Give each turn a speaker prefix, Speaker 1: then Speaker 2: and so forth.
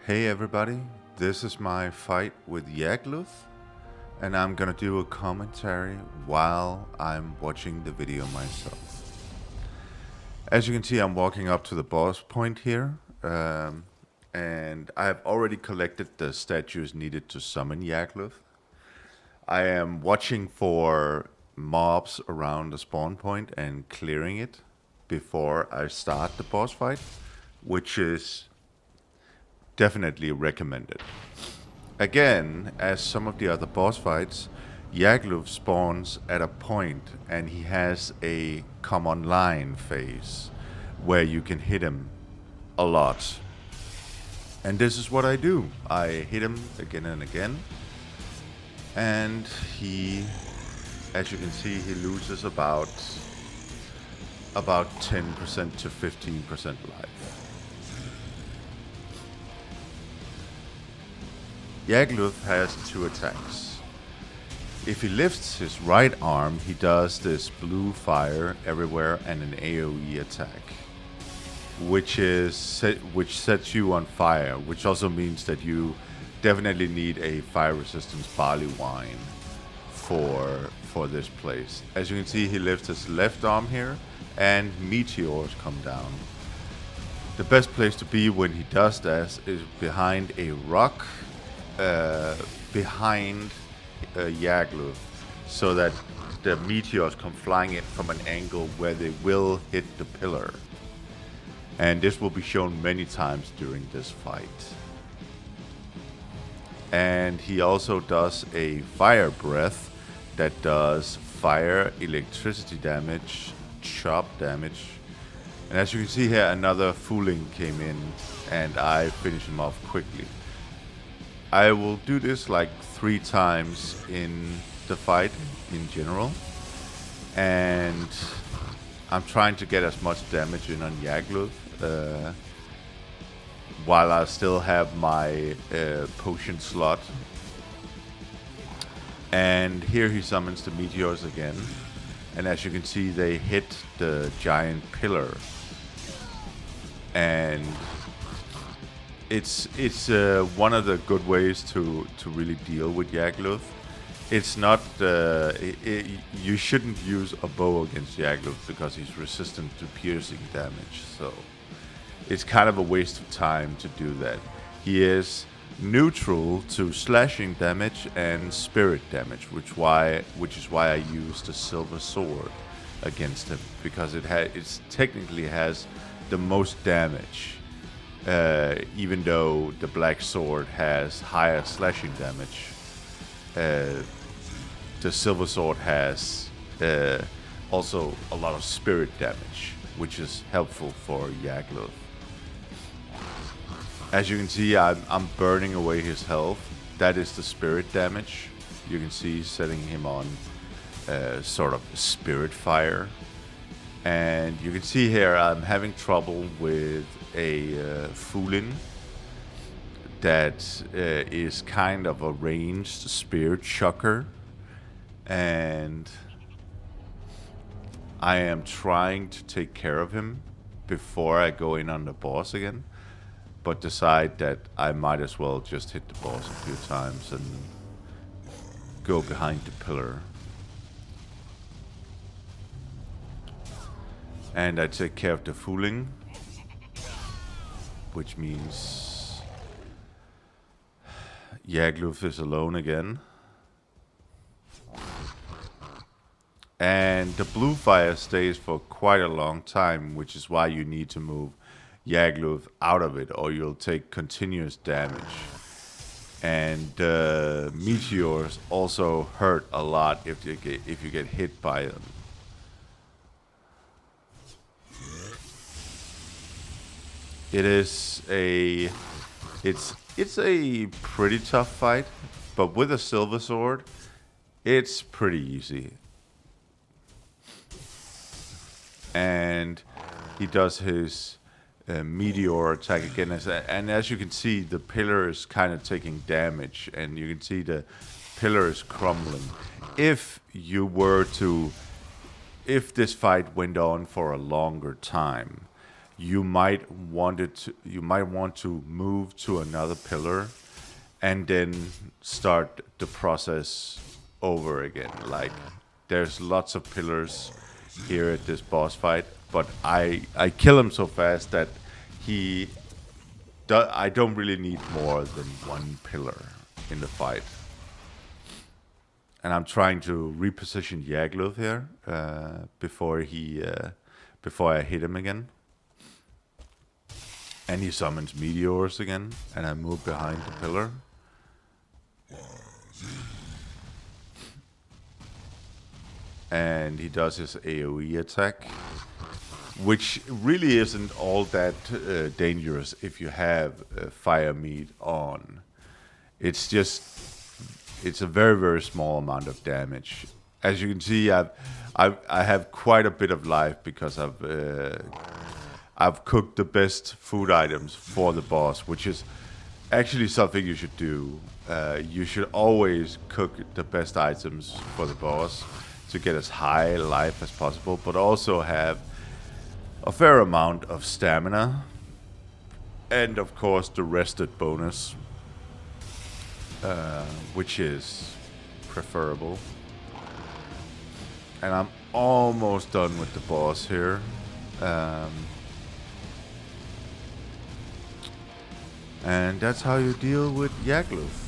Speaker 1: Hey everybody, this is my fight with Yagluth, and I'm gonna do a commentary while I'm watching the video myself. As you can see, I'm walking up to the boss point here, and I have already collected the statues needed to summon Yagluth. I am watching for mobs around the spawn point and clearing it before I start the boss fight, which is definitely recommended. Again, as some of the other boss fights, Yagluth spawns at a point and he has a come online phase where you can hit him a lot. And this is what I do. I hit him again and again, and he, as you can see, he loses about 10% to 15% life. Yagluth has two attacks. If he lifts his right arm, he does this blue fire everywhere and an AoE attack, which sets you on fire, which also means that you definitely need a fire resistance barley wine for this place. As you can see, he lifts his left arm here, and meteors come down. The best place to be when he does this is behind a rock, behind Yagluth, so that the meteors come flying in from an angle where they will hit the pillar. And this will be shown many times during this fight. And he also does a fire breath that does fire, electricity damage, chop damage. And as you can see here, another fooling came in and I finished him off quickly. I will do this like 3 times in the fight in general, and I'm trying to get as much damage in on Yagluth while I still have my potion slot. And here he summons the meteors again, and as you can see, they hit the giant pillar, and it's one of the good ways to really deal with Yagluth. It's not you shouldn't use a bow against Yagluth because he's resistant to piercing damage, so it's kind of a waste of time to do that. He is neutral to slashing damage and spirit damage, which is why I use the silver sword against him, because it technically has the most damage. Even though the black sword has higher slashing damage, the silver sword has also a lot of spirit damage, which is helpful for Yagluth. As you can see, I'm burning away his health. That is the spirit damage. You can see setting him on sort of spirit fire. And you can see here I'm having trouble with a Foolin that is kind of a ranged spirit shocker. And I am trying to take care of him before I go in on the boss again, but decide that I might as well just hit the boss a few times and go behind the pillar. And I take care of the fooling, which means Yagluth is alone again. And the blue fire stays for quite a long time, which is why you need to move Yagluth out of it, or you'll take continuous damage. And meteors also hurt a lot if you get hit by them. It's a pretty tough fight, but with a silver sword, it's pretty easy. And he does his meteor attack again, and as you can see, the pillar is kind of taking damage, and you can see the pillar is crumbling. If this fight went on for a longer time, you might want to move to another pillar and then start the process over again. Like, there's lots of pillars here at this boss fight, but I kill him so fast that he I don't really need more than one pillar in the fight. And I'm trying to reposition Yagluth here before I hit him again. And he summons meteors again, and I move behind the pillar. And he does his AoE attack, which really isn't all that dangerous if you have fire meat on. It's a very, very small amount of damage. As you can see, I have quite a bit of life because I've cooked the best food items for the boss, which is actually something you should do. You should always cook the best items for the boss to get as high life as possible, but also have a fair amount of stamina, and of course the rested bonus, which is preferable. And I'm almost done with the boss here. And that's how you deal with Yagluth.